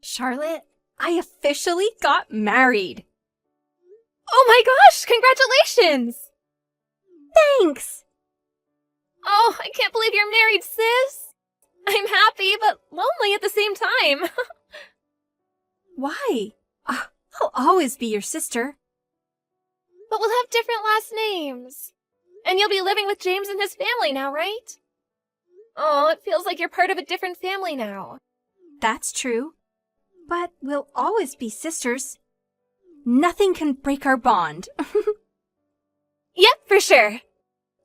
Charlotte, I officially got married. Oh my gosh, congratulations! Thanks! Oh, I can't believe you're married, sis! I'm happy, but lonely at the same time. Why? I'll always be your sister. But we'll have different last names. And you'll be living with James and his family now, right? Oh, it feels like you're part of a different family now. That's true. But we'll always be sisters. Nothing can break our bond. Yep, for sure.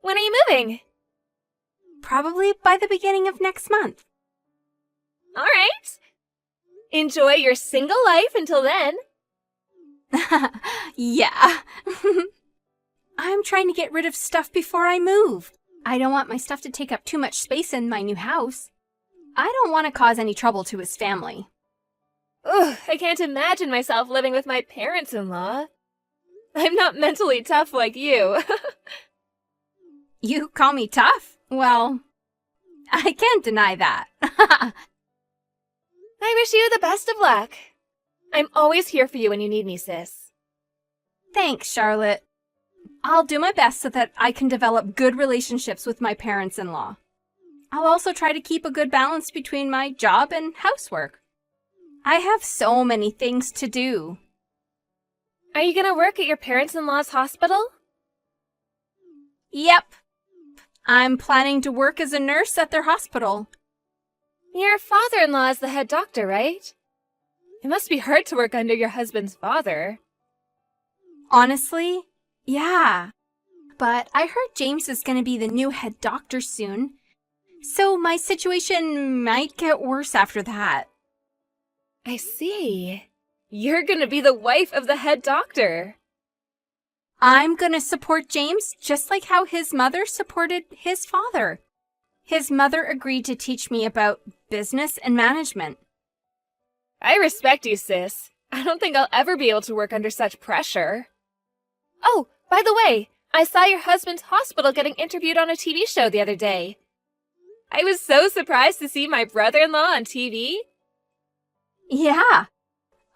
When are you moving? Probably by the beginning of next month. All right. Enjoy your single life until then. Yeah. I'm trying to get rid of stuff before I move. I don't want my stuff to take up too much space in my new house. I don't want to cause any trouble to his family. Ugh, I can't imagine myself living with my parents-in-law. I'm not mentally tough like you. You call me tough? Well, I can't deny that. I wish you the best of luck. I'm always here for you when you need me, sis. Thanks, Charlotte. I'll do my best so that I can develop good relationships with my parents-in-law. I'll also try to keep a good balance between my job and housework. I have so many things to do. Are you gonna work at your parents-in-law's hospital? Yep. I'm planning to work as a nurse at their hospital. Your father-in-law is the head doctor, right? It must be hard to work under your husband's father. Honestly, yeah. But I heard James is going to be the new head doctor soon, so my situation might get worse after that. I see. You're gonna be the wife of the head doctor. I'm going to support James just like how his mother supported his father. His mother agreed to teach me about business and management. I respect you, sis. I don't think I'll ever be able to work under such pressure. Oh, by the way, I saw your husband's hospital getting interviewed on a TV show the other day. I was so surprised to see my brother-in-law on TV. Yeah,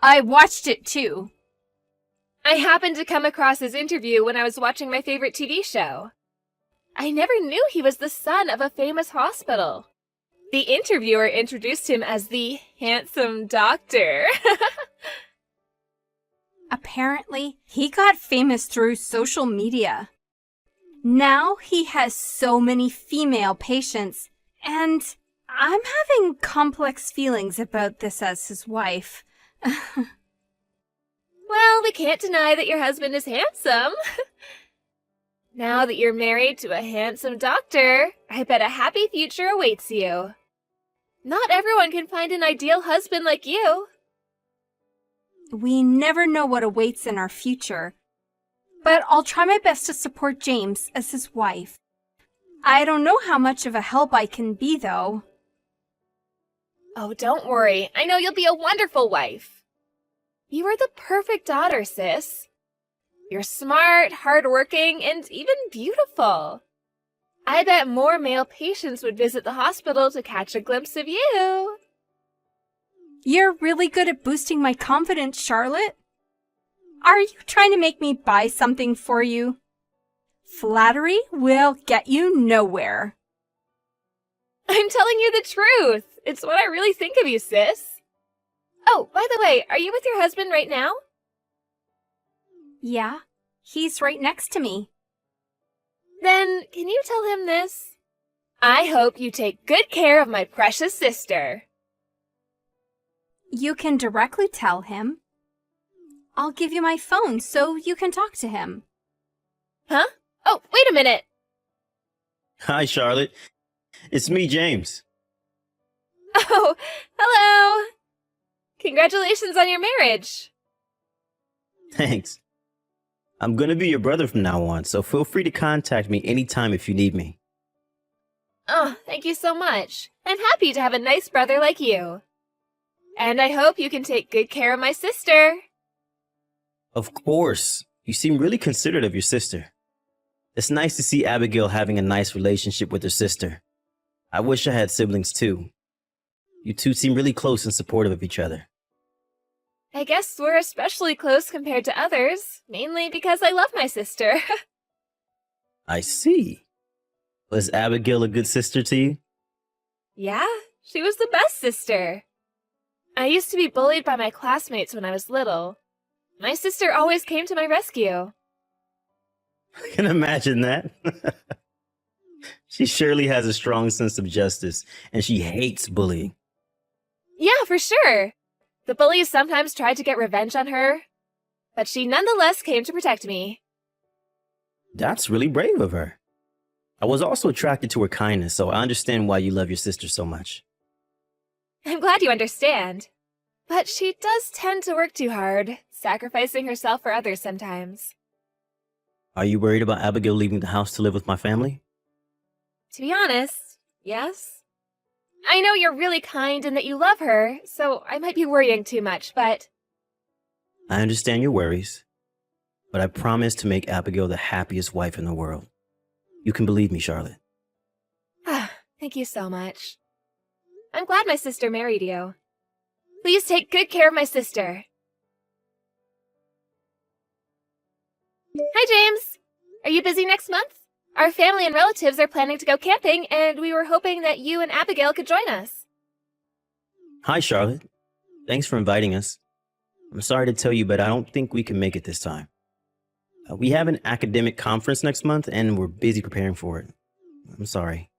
I watched it too. I happened to come across his interview when I was watching my favorite TV show. I never knew he was the son of a famous hospital. The interviewer introduced him as the handsome doctor. Apparently, he got famous through social media. Now he has so many female patients, and I'm having complex feelings about this as his wife. Well, we can't deny that your husband is handsome. Now that you're married to a handsome doctor, I bet a happy future awaits you. Not everyone can find an ideal husband like you. We never know what awaits in our future, but I'll try my best to support James as his wife. I don't know how much of a help I can be, though. Oh, don't worry. I know you'll be a wonderful wife. You are the perfect daughter, sis. You're smart, hardworking, and even beautiful. I bet more male patients would visit the hospital to catch a glimpse of you. You're really good at boosting my confidence, Charlotte. Are you trying to make me buy something for you? Flattery will get you nowhere. I'm telling you the truth. It's what I really think of you, sis. Oh, by the way, are you with your husband right now? Yeah, he's right next to me. Then, can you tell him this? I hope you take good care of my precious sister. You can directly tell him. I'll give you my phone so you can talk to him. Huh? Oh, wait a minute. Hi, Charlotte. It's me, James. Oh, hello. Congratulations on your marriage. Thanks. I'm going to be your brother from now on, so feel free to contact me anytime if you need me. Oh, thank you so much. I'm happy to have a nice brother like you. And I hope you can take good care of my sister. Of course. You seem really considerate of your sister. It's nice to see Abigail having a nice relationship with her sister. I wish I had siblings too. You two seem really close and supportive of each other. I guess we're especially close compared to others, mainly because I love my sister. I see. Was Abigail a good sister to you? Yeah, she was the best sister. I used to be bullied by my classmates when I was little. My sister always came to my rescue. I can imagine that. She surely has a strong sense of justice, and she hates bullying. Yeah, for sure. The bullies sometimes tried to get revenge on her, but she nonetheless came to protect me. That's really brave of her. I was also attracted to her kindness, so I understand why you love your sister so much. I'm glad you understand. But she does tend to work too hard, sacrificing herself for others sometimes. Are you worried about Abigail leaving the house to live with my family? To be honest, yes. I know you're really kind and that you love her, so I might be worrying too much, but... I understand your worries, but I promise to make Abigail the happiest wife in the world. You can believe me, Charlotte. Thank you so much. I'm glad my sister married you. Please take good care of my sister. Hi, James. Are you busy next month? Our family and relatives are planning to go camping, and we were hoping that you and Abigail could join us. Hi, Charlotte. Thanks for inviting us. I'm sorry to tell you, but I don't think we can make it this time. We have an academic conference next month, and we're busy preparing for it. I'm sorry.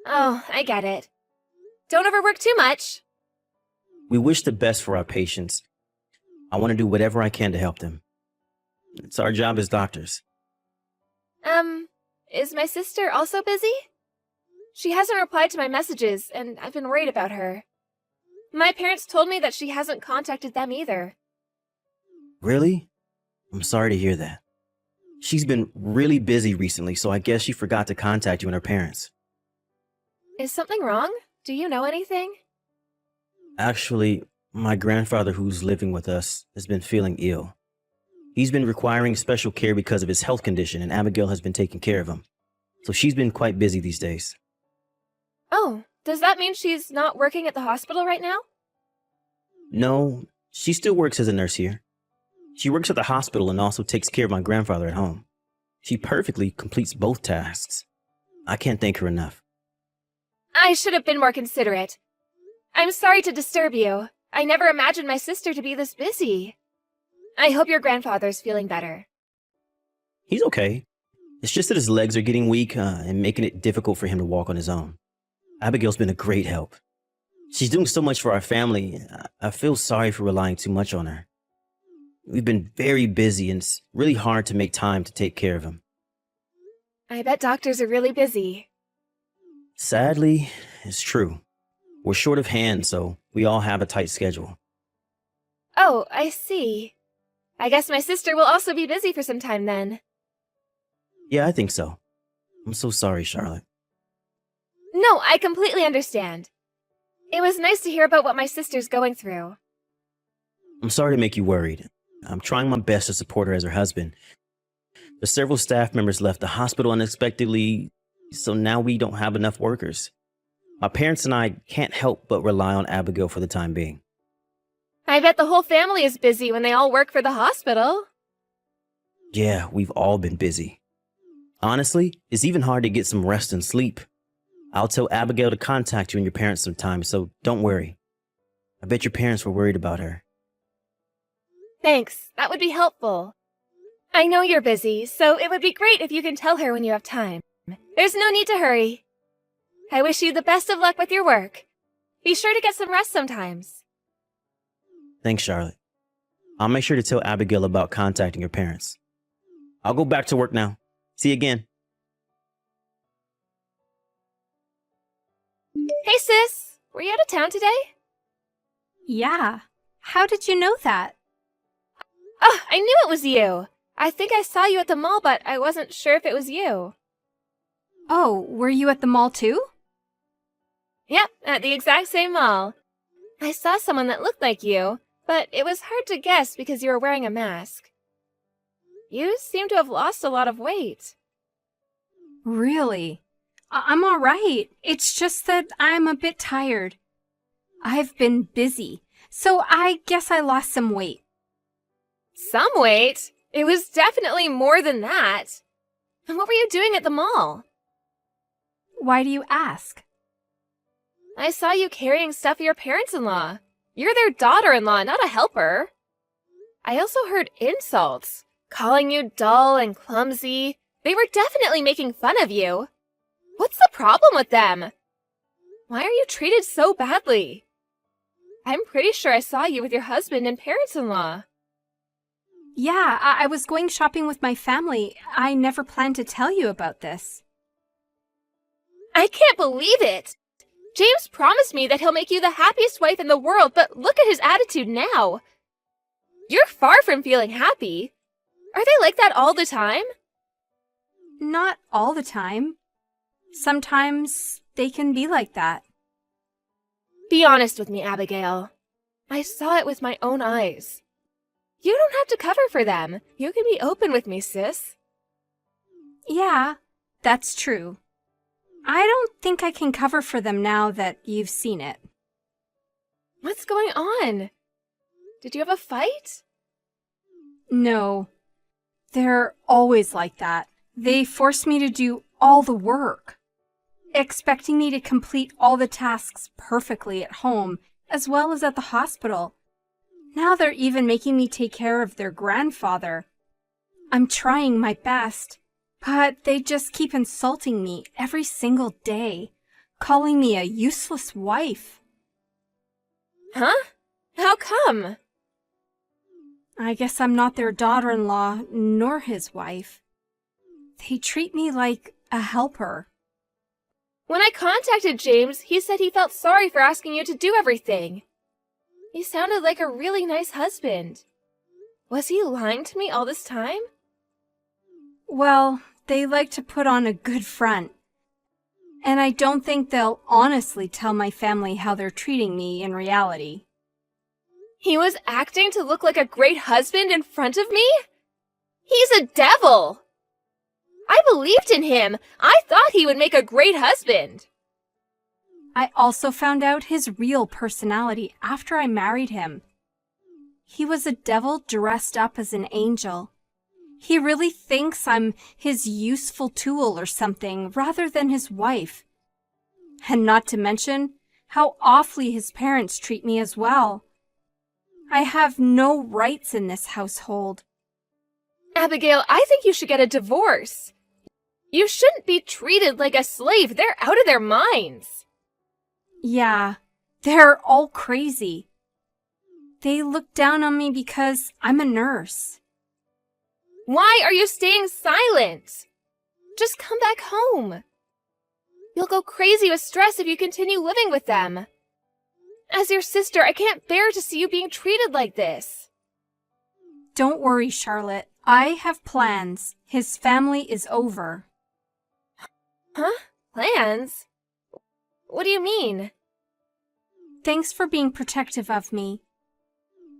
Oh, I get it. Don't overwork too much. We wish the best for our patients. I want to do whatever I can to help them. It's our job as doctors. Is my sister also busy? She hasn't replied to my messages, and I've been worried about her. My parents told me that she hasn't contacted them either. Really? I'm sorry to hear that. She's been really busy recently, so I guess she forgot to contact you and her parents. Is something wrong? Do you know anything? Actually, my grandfather who's living with us has been feeling ill. He's been requiring special care because of his health condition, and Abigail has been taking care of him. So she's been quite busy these days. Oh, does that mean she's not working at the hospital right now? No, she still works as a nurse here. She works at the hospital and also takes care of my grandfather at home. She perfectly completes both tasks. I can't thank her enough. I should have been more considerate. I'm sorry to disturb you. I never imagined my sister to be this busy. I hope your grandfather's feeling better. He's okay. It's just that his legs are getting weak and making it difficult for him to walk on his own. Abigail's been a great help. She's doing so much for our family. I feel sorry for relying too much on her. We've been very busy and it's really hard to make time to take care of him. I bet doctors are really busy. Sadly, it's true. We're short of hands, so we all have a tight schedule. Oh, I see. I guess my sister will also be busy for some time then. Yeah, I think so. I'm so sorry, Charlotte. No, I completely understand. It was nice to hear about what my sister's going through. I'm sorry to make you worried. I'm trying my best to support her as her husband. But several staff members left the hospital unexpectedly, so now we don't have enough workers. My parents and I can't help but rely on Abigail for the time being. I bet the whole family is busy when they all work for the hospital. Yeah, we've all been busy. Honestly, it's even hard to get some rest and sleep. I'll tell Abigail to contact you and your parents sometime, so don't worry. I bet your parents were worried about her. Thanks, that would be helpful. I know you're busy, so it would be great if you can tell her when you have time. There's no need to hurry. I wish you the best of luck with your work. Be sure to get some rest sometimes. Thanks, Charlotte. I'll make sure to tell Abigail about contacting your parents. I'll go back to work now. See you again. Hey, sis! Were you out of town today? Yeah. How did you know that? Oh, I knew it was you! I think I saw you at the mall, but I wasn't sure if it was you. Oh, were you at the mall too? Yep, at the exact same mall. I saw someone that looked like you, but it was hard to guess because you were wearing a mask. You seem to have lost a lot of weight. Really? I'm all right. It's just that I'm a bit tired. I've been busy, So I guess I lost some weight. Some weight? It was definitely more than that. And what were you doing at the mall? Why do you ask? I saw you carrying stuff for your parents-in-law. You're their daughter-in-law, not a helper. I also heard insults, calling you dull and clumsy. They were definitely making fun of you. What's the problem with them? Why are you treated so badly? I'm pretty sure I saw you with your husband and parents-in-law. Yeah, I was going shopping with my family. I never planned to tell you about this. I can't believe it! James promised me that he'll make you the happiest wife in the world, but look at his attitude now. You're far from feeling happy. Are they like that all the time? Not all the time. Sometimes they can be like that. Be honest with me, Abigail. I saw it with my own eyes. You don't have to cover for them. You can be open with me, sis. Yeah, that's true. I don't think I can cover for them now that you've seen it. What's going on? Did you have a fight? No. They're always like that. They force me to do all the work, expecting me to complete all the tasks perfectly at home as well as at the hospital. Now they're even making me take care of their grandfather. I'm trying my best, but they just keep insulting me every single day, calling me a useless wife. Huh? How come? I guess I'm not their daughter-in-law nor his wife. They treat me like a helper. When I contacted James, he said he felt sorry for asking you to do everything. He sounded like a really nice husband. Was he lying to me all this time? Well, they like to put on a good front. And I don't think they'll honestly tell my family how they're treating me in reality. He was acting to look like a great husband in front of me? He's a devil! I believed in him. I thought he would make a great husband. I also found out his real personality after I married him. He was a devil dressed up as an angel. He really thinks I'm his useful tool or something rather than his wife. And not to mention how awfully his parents treat me as well. I have no rights in this household. Abigail, I think you should get a divorce. You shouldn't be treated like a slave. They're out of their minds. Yeah, they're all crazy. They look down on me because I'm a nurse. Why are you staying silent? Just come back home. You'll go crazy with stress if you continue living with them. As your sister, I can't bear to see you being treated like this. Don't worry, Charlotte. I have plans. His family is over. Huh? Plans? What do you mean? Thanks for being protective of me.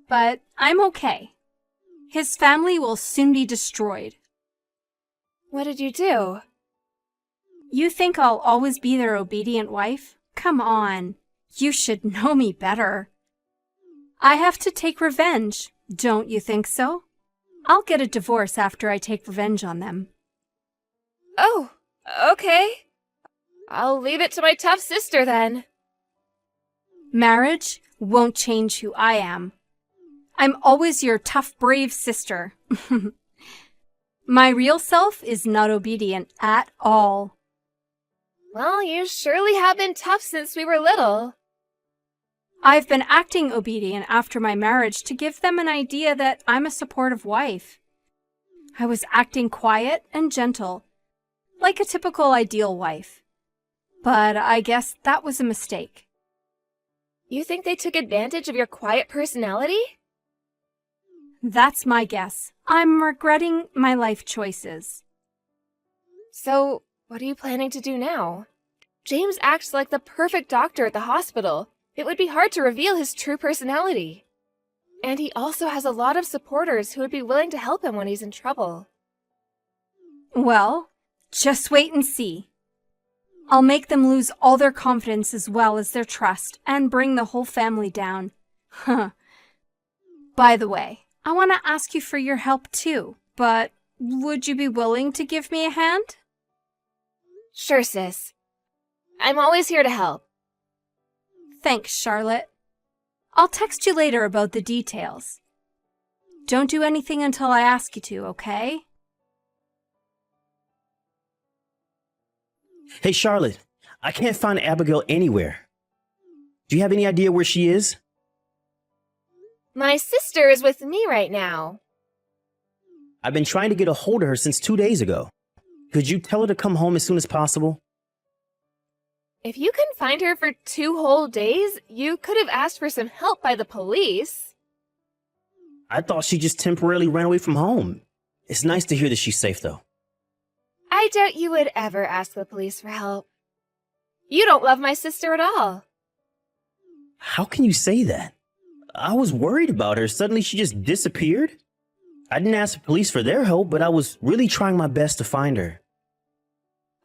But I'm okay. His family will soon be destroyed. What did you do? You think I'll always be their obedient wife? Come on. You should know me better. I have to take revenge. Don't you think so? I'll get a divorce after I take revenge on them. Oh, okay. I'll leave it to my tough sister then. Marriage won't change who I am. I'm always your tough, brave sister. My real self is not obedient at all. Well, you surely have been tough since we were little. I've been acting obedient after my marriage to give them an idea that I'm a supportive wife. I was acting quiet and gentle, like a typical ideal wife. But I guess that was a mistake. You think they took advantage of your quiet personality? That's my guess. I'm regretting my life choices. So, what are you planning to do now? James acts like the perfect doctor at the hospital. It would be hard to reveal his true personality. And he also has a lot of supporters who would be willing to help him when he's in trouble. Well, just wait and see. I'll make them lose all their confidence as well as their trust and bring the whole family down. Huh. By the way, I want to ask you for your help too, but would you be willing to give me a hand? Sure, sis. I'm always here to help. Thanks, Charlotte. I'll text you later about the details. Don't do anything until I ask you to, okay? Hey, Charlotte, I can't find Abigail anywhere. Do you have any idea where she is? My sister is with me right now. I've been trying to get a hold of her since 2 days ago. Could you tell her to come home as soon as possible? If you couldn't find her for 2 whole days, you could have asked for some help by the police. I thought she just temporarily ran away from home. It's nice to hear that she's safe, though. I doubt you would ever ask the police for help. You don't love my sister at all. How can you say that? I was worried about her. Suddenly she just disappeared. I didn't ask the police for their help, but I was really trying my best to find her.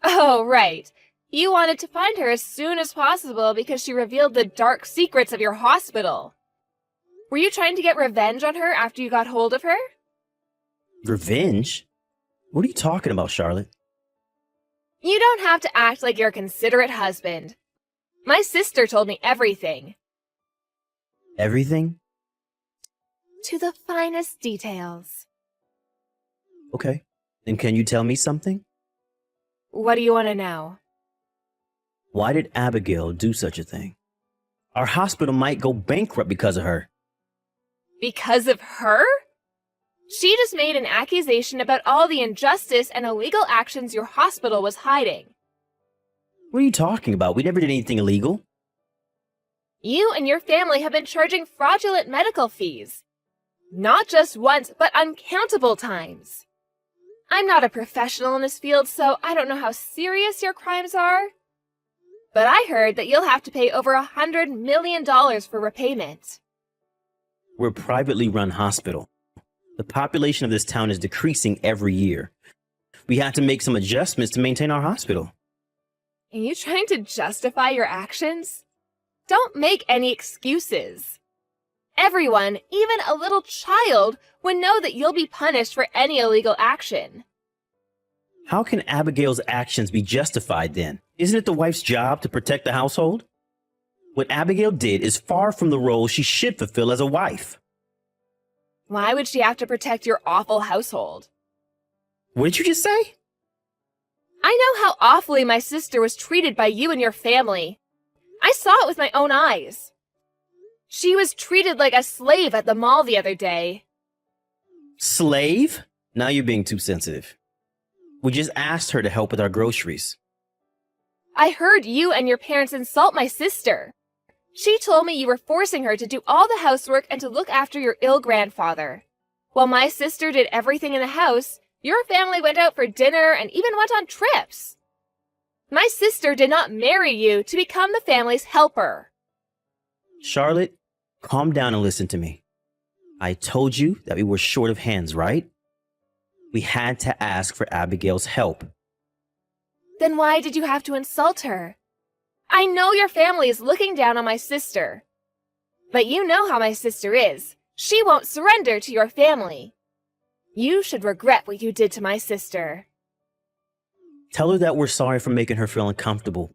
Oh, right. You wanted to find her as soon as possible because she revealed the dark secrets of your hospital. Were you trying to get revenge on her after you got hold of her? Revenge? What are you talking about, Charlotte? You don't have to act like your considerate husband. My sister told me everything. Everything? To the finest details. Okay. Then can you tell me something? What do you want to know? Why did Abigail do such a thing? Our hospital might go bankrupt because of her. Because of her? She just made an accusation about all the injustice and illegal actions your hospital was hiding. What are you talking about? We never did anything illegal. You and your family have been charging fraudulent medical fees. Not just once, but uncountable times. I'm not a professional in this field, so I don't know how serious your crimes are. But I heard that you'll have to pay over $100 million for repayment. We're a privately run hospital. The population of this town is decreasing every year. We had to make some adjustments to maintain our hospital. Are you trying to justify your actions? Don't make any excuses. Everyone, even a little child, would know that you'll be punished for any illegal action. How can Abigail's actions be justified then? Isn't it the wife's job to protect the household? What Abigail did is far from the role she should fulfill as a wife. Why would she have to protect your awful household? What did you just say? I know how awfully my sister was treated by you and your family. I saw it with my own eyes. She was treated like a slave at the mall the other day. Slave? Now you're being too sensitive. We just asked her to help with our groceries. I heard you and your parents insult my sister. She told me you were forcing her to do all the housework and to look after your ill grandfather. While my sister did everything in the house, your family went out for dinner and even went on trips. My sister did not marry you to become the family's helper. Charlotte, calm down and listen to me. I told you that we were short of hands, right? We had to ask for Abigail's help. Then why did you have to insult her? I know your family is looking down on my sister. But you know how my sister is. She won't surrender to your family. You should regret what you did to my sister. Tell her that we're sorry for making her feel uncomfortable.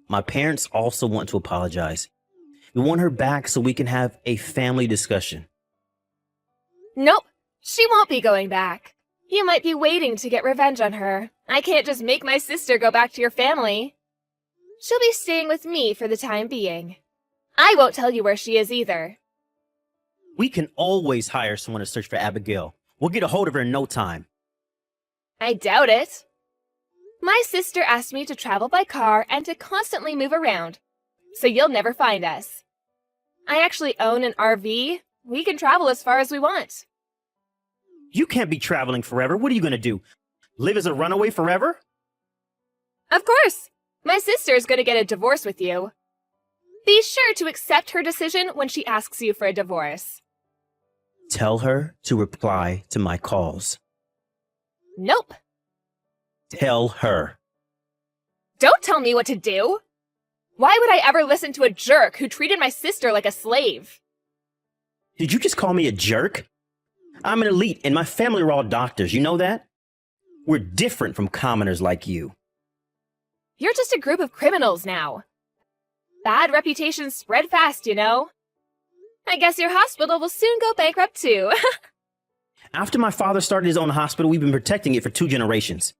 My parents also want to apologize. We want her back so we can have a family discussion. Nope, she won't be going back. You might be waiting to get revenge on her. I can't just make my sister go back to your family. She'll be staying with me for the time being. I won't tell you where she is either. We can always hire someone to search for Abigail. We'll get a hold of her in no time. I doubt it. My sister asked me to travel by car and to constantly move around, so you'll never find us. I actually own an RV. We can travel as far as we want. You can't be traveling forever. What are you going to do? Live as a runaway forever? Of course. My sister is going to get a divorce with you. Be sure to accept her decision when she asks you for a divorce. Tell her to reply to my calls. Nope. Tell her. Don't tell me what to do. Why would I ever listen to a jerk who treated my sister like a slave? Did you just call me a jerk? I'm an elite and my family are all doctors. You know that? We're different from commoners like you. You're just a group of criminals now. Bad reputations spread fast, you know. I guess your hospital will soon go bankrupt too. After my father started his own hospital, we've been protecting it for 2 generations.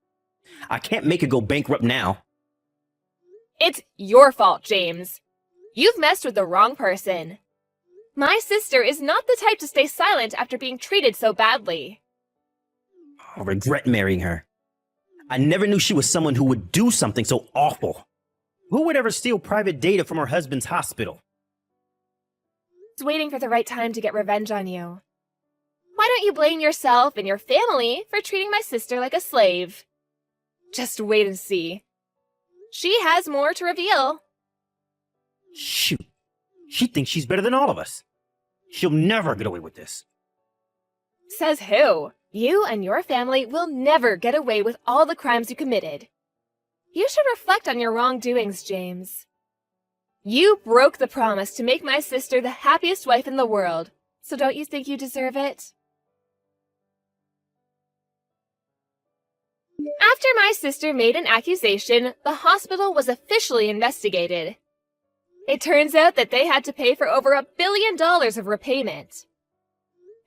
I can't make it go bankrupt now. It's your fault, James. You've messed with the wrong person. My sister is not the type to stay silent after being treated so badly. I regret marrying her. I never knew she was someone who would do something so awful. Who would ever steal private data from her husband's hospital? It's waiting for the right time to get revenge on you. Why don't you blame yourself and your family for treating my sister like a slave? Just wait and see. She has more to reveal. Shoot. She thinks she's better than all of us. She'll never get away with this. Says who? You and your family will never get away with all the crimes you committed. You should reflect on your wrongdoings, James. You broke the promise to make my sister the happiest wife in the world, so don't you think you deserve it? After my sister made an accusation, the hospital was officially investigated. It turns out that they had to pay for over $1 billion of repayment.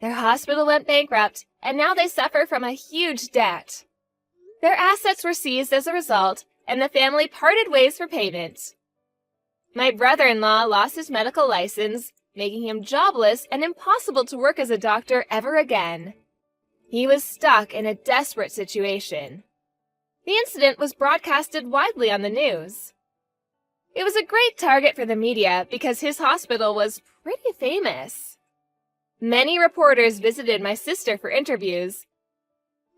Their hospital went bankrupt, and now they suffer from a huge debt. Their assets were seized as a result, and the family parted ways for payment. My brother-in-law lost his medical license, making him jobless and impossible to work as a doctor ever again. He was stuck in a desperate situation. The incident was broadcasted widely on the news. It was a great target for the media because his hospital was pretty famous. Many reporters visited my sister for interviews,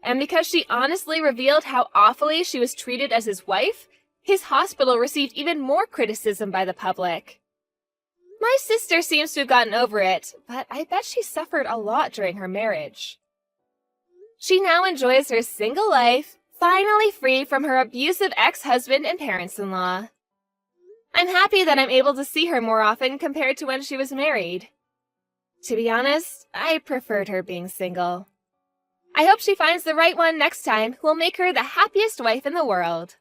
and because she honestly revealed how awfully she was treated as his wife, his hospital received even more criticism by the public. My sister seems to have gotten over it, but I bet she suffered a lot during her marriage. She now enjoys her single life, finally free from her abusive ex-husband and parents-in-law. I'm happy that I'm able to see her more often compared to when she was married. To be honest, I preferred her being single. I hope she finds the right one next time who will make her the happiest wife in the world.